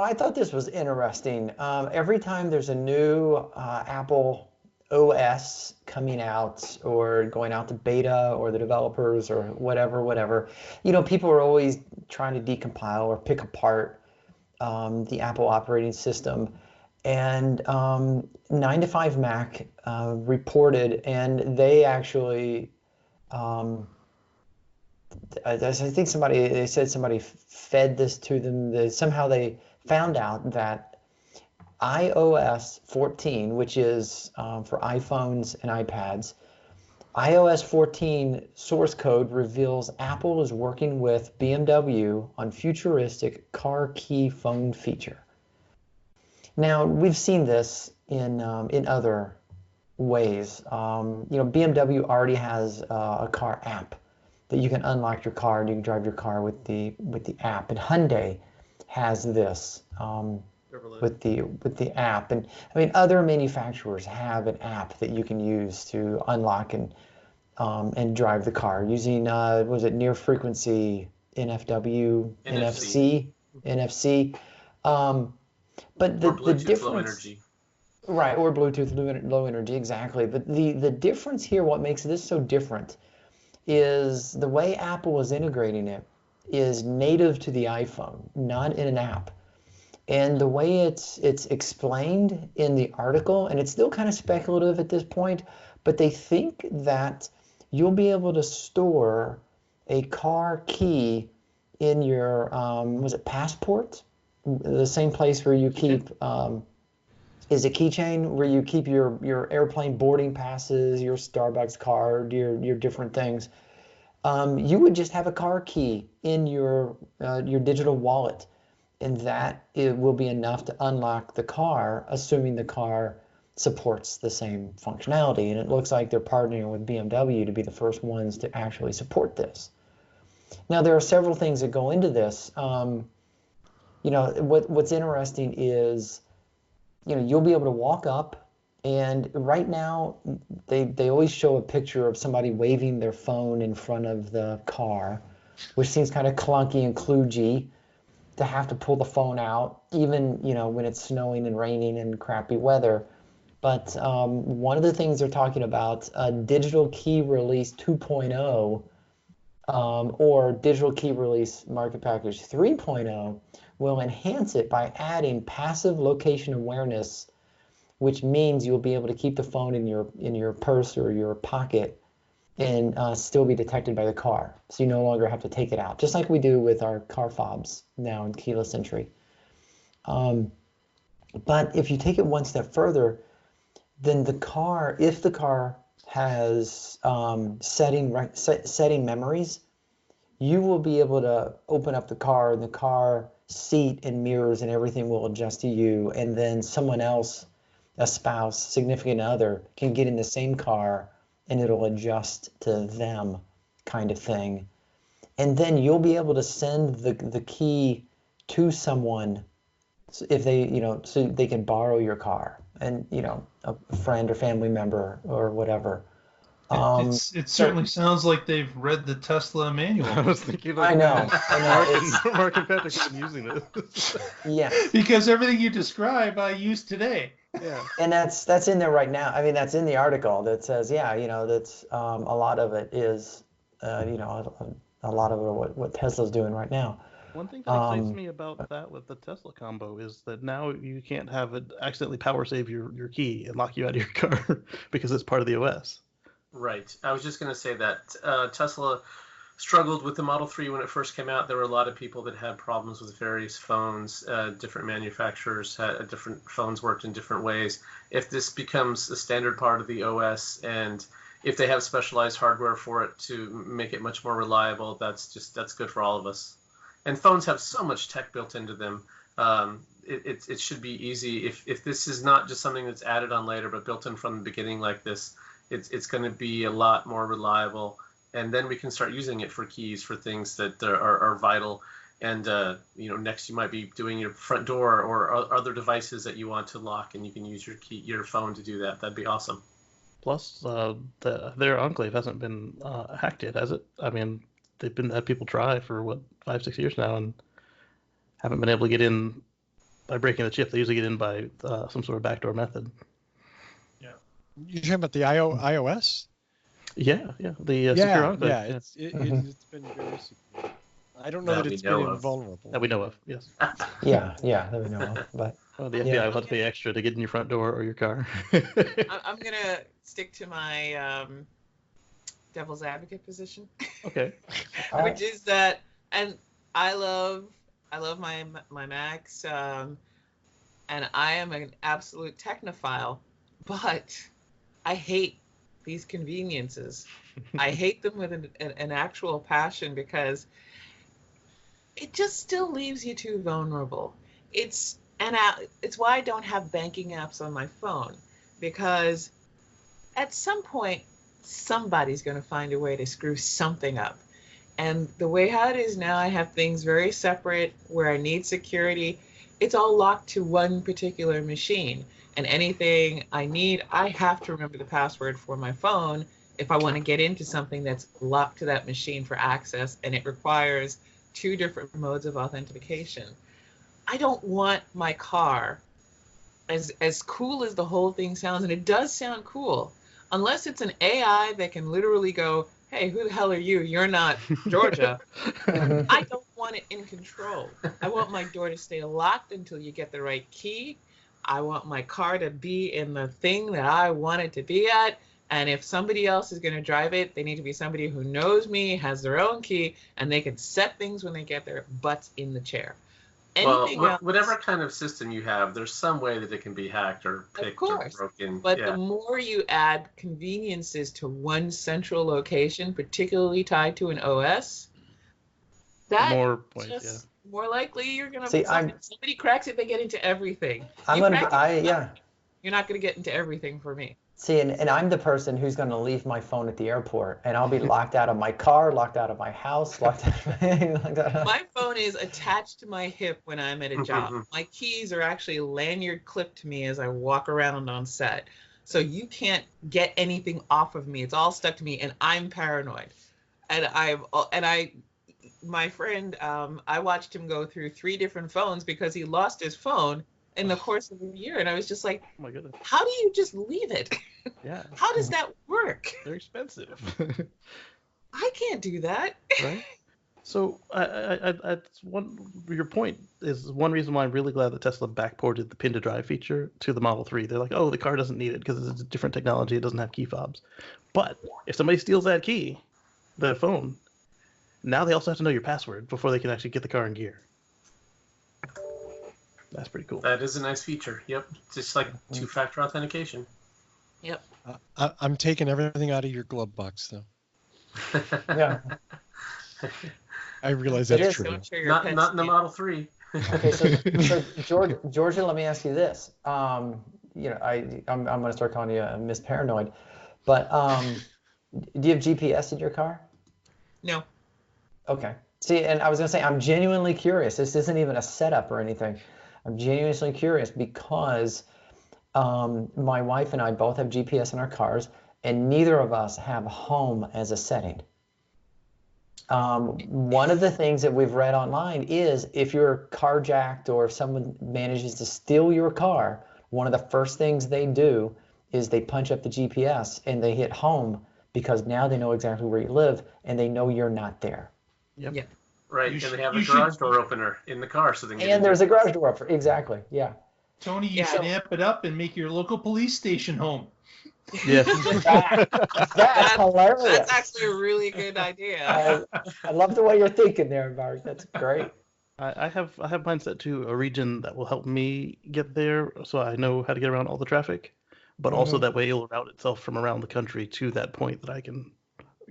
I thought this was interesting. Every time there's a new Apple OS coming out or going out to beta or the developers or whatever, people are always trying to decompile or pick apart the Apple operating system. And 9 to 5 Mac reported, and they actually, I think they said somebody fed this to them. Somehow they found out that iOS 14, which is for iPhones and iPads, iOS 14 source code reveals Apple is working with BMW on futuristic CarKey phone feature. Now, we've seen this in other ways. BMW already has a car app that you can unlock your car and you can drive your car with the app. And Hyundai has this with the app. And I mean, other manufacturers have an app that you can use to unlock and drive the car using was it near frequency NFC. But the difference, low energy. Right, or Bluetooth low energy, exactly. But the difference here, what makes this so different, is the way Apple is integrating it is native to the iPhone, not in an app. And the way it's explained in the article, and it's still kind of speculative at this point, but they think that you'll be able to store a car key in your, was it passport? The same place where you keep, is it keychain, where you keep your airplane boarding passes, your Starbucks card, your different things. You would just have a car key in your digital wallet, and that it will be enough to unlock the car, assuming the car supports the same functionality. And it looks like they're partnering with BMW to be the first ones to actually support this. Now, there are several things that go into this. What's interesting is, you'll be able to walk up, and right now they always show a picture of somebody waving their phone in front of the car, which seems kind of clunky and kludgy to have to pull the phone out, even when it's snowing and raining and crappy weather. But one of the things they're talking about, digital key release 2.0 or digital key release market package 3.0 will enhance it by adding passive location awareness, which means you'll be able to keep the phone in your purse or your pocket and still be detected by the car. So you no longer have to take it out, just like we do with our car fobs now in keyless entry. But if you take it one step further, then if the car has setting memories, you will be able to open up the car, and the car seat and mirrors and everything will adjust to you, and then someone else, a spouse, significant other, can get in the same car and it'll adjust to them, kind of thing. And then you'll be able to send the key to someone if they, so they can borrow your car, and a friend or family member or whatever. It certainly sounds like they've read the Tesla manual. I was thinking, I know. Mark and Patrick have been using it. Yeah. Because everything you describe, I use today. Yeah. And that's in there right now. I mean, that's in the article that says, that's a lot of it is, a lot of it what Tesla's doing right now. One thing that excites me about that with the Tesla combo is that now you can't have it accidentally power save your key and lock you out of your car because it's part of the OS. Right. I was just going to say that Tesla struggled with the Model 3 when it first came out. There were a lot of people that had problems with various phones. Different manufacturers had different phones worked in different ways. If this becomes a standard part of the OS, and if they have specialized hardware for it to make it much more reliable, that's good for all of us. And phones have so much tech built into them. It should be easy. If this is not just something that's added on later, but built in from the beginning like this, it's going to be a lot more reliable, and then we can start using it for keys for things that are vital. And next you might be doing your front door or other devices that you want to lock, and you can use your phone to do that. That'd be awesome. Plus, their enclave hasn't been hacked yet, has it? I mean, they've had people try for 5-6 years now and haven't been able to get in by breaking the chip. They usually get in by some sort of backdoor method. Yeah. You're talking about the iOS? Yeah. The secure enclave. Yeah. It's been very secure. I don't know that it's been invulnerable. That we know of, yes. Yeah, that we know of. But well, the FBI will have to pay extra to get in your front door or your car. I'm gonna stick to my devil's advocate position. Okay. Which is that, and I love my Macs, and I am an absolute technophile, but I hate these conveniences. I hate them with an actual passion because it just still leaves you too vulnerable. It's why I don't have banking apps on my phone, because at some point somebody's going to find a way to screw something up. And the way how it is now, I have things very separate where I need security. It's all locked to one particular machine. And anything I need, I have to remember the password for my phone if I want to get into something that's locked to that machine for access, and it requires 2 different modes of authentication. I don't want my car, as cool as the whole thing sounds, and it does sound cool, unless it's an AI that can literally go, hey, who the hell are you? You're not Georgia. I don't want it in control. I want my door to stay locked until you get the right key. I want my car to be in the thing that I want it to be at. And if somebody else is going to drive it, they need to be somebody who knows me, has their own key, and they can set things when they get their butts in the chair. Whatever kind of system you have, there's some way that it can be hacked or picked or broken. But the more you add conveniences to one central location, particularly tied to an OS, that more likely you're going to somebody cracks it, they get into everything. You're not going to get into everything for me. See, and I'm the person who's going to leave my phone at the airport, and I'll be locked out of my car, locked out of my house, locked out of my phone is attached to my hip when I'm at a job. My keys are actually lanyard clipped to me as I walk around on set. So you can't get anything off of me. It's all stuck to me, and I'm paranoid. My friend, I watched him go through 3 different phones because he lost his phone in the course of a year, and I was just like, oh my goodness, how do you just leave it? Yeah. How does that work? They're expensive. I can't do that. Right. So your point is one reason why I'm really glad that Tesla backported the pin to drive feature to the Model 3. They're like, oh, the car doesn't need it because it's a different technology. It doesn't have key fobs. But if somebody steals that key, that phone, now they also have to know your password before they can actually get the car in gear. That's pretty cool. That is a nice feature. Yep. Just like 2-factor authentication. Yep. I'm taking everything out of your glove box, though. Yeah. I realize that's true. Not in the Model 3. Okay, so Georgia, let me ask you this. I'm going to start calling you Miss Paranoid, but do you have GPS in your car? No. Okay. See, and I was going to say, I'm genuinely curious. This isn't even a setup or anything. I'm genuinely curious because my wife and I both have GPS in our cars, and neither of us have home as a setting. One of the things that we've read online is if you're carjacked or if someone manages to steal your car, one of the first things they do is they punch up the GPS and they hit home because now they know exactly where you live and they know you're not there. Yep. Yeah. Right, and they have a garage door opener in the car, so they can get in there's a garage door opener. Exactly, yeah. Tony, you should amp it up and make your local police station home. Yes. That's hilarious. That's actually a really good idea. I love the way you're thinking there, Mark. That's great. I have mine set to a region that will help me get there, so I know how to get around all the traffic, but also that way it'll route itself from around the country to that point that I can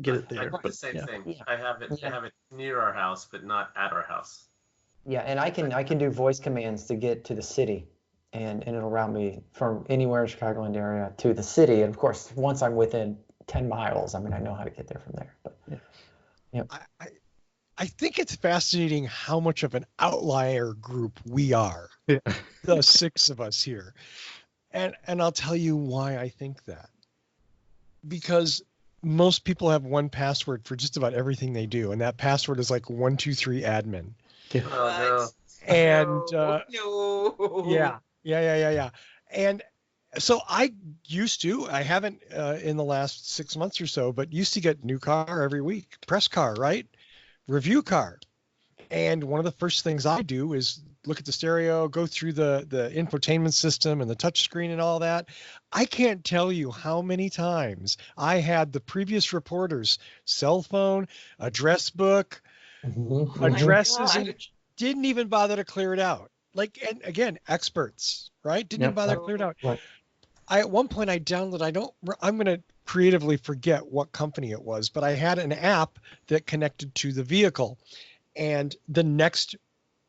get it there. I do the same thing. Yeah. I have it near our house, but not at our house. Yeah, and I can do voice commands to get to the city, and it'll route me from anywhere in Chicagoland area to the city. And of course, once I'm within 10 miles, I know how to get there from there. But yeah. I think it's fascinating how much of an outlier group we are. Yeah. The 6 of us here. And I'll tell you why I think that. Because most people have one password for just about everything they do, and that password is like 123 admin. Yeah. Oh, And No. yeah. And so I haven't in the last 6 months or so, but used to get new car every week, press car, right? Review car. And one of the first things I do is look at the stereo, go through the infotainment system and the touch screen and all that. I can't tell you how many times I had the previous reporter's cell phone, address book, addresses, and didn't even bother to clear it out. Like, and again, experts, right? Didn't even bother to clear it out. Right. At one point I downloaded, I'm going to creatively forget what company it was, but I had an app that connected to the vehicle. And the next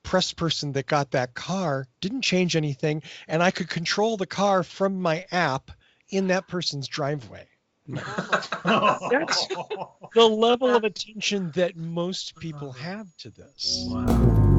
press person that got that car didn't change anything, and I could control the car from my app in that person's driveway. That's the level of attention that most people have to this. Wow.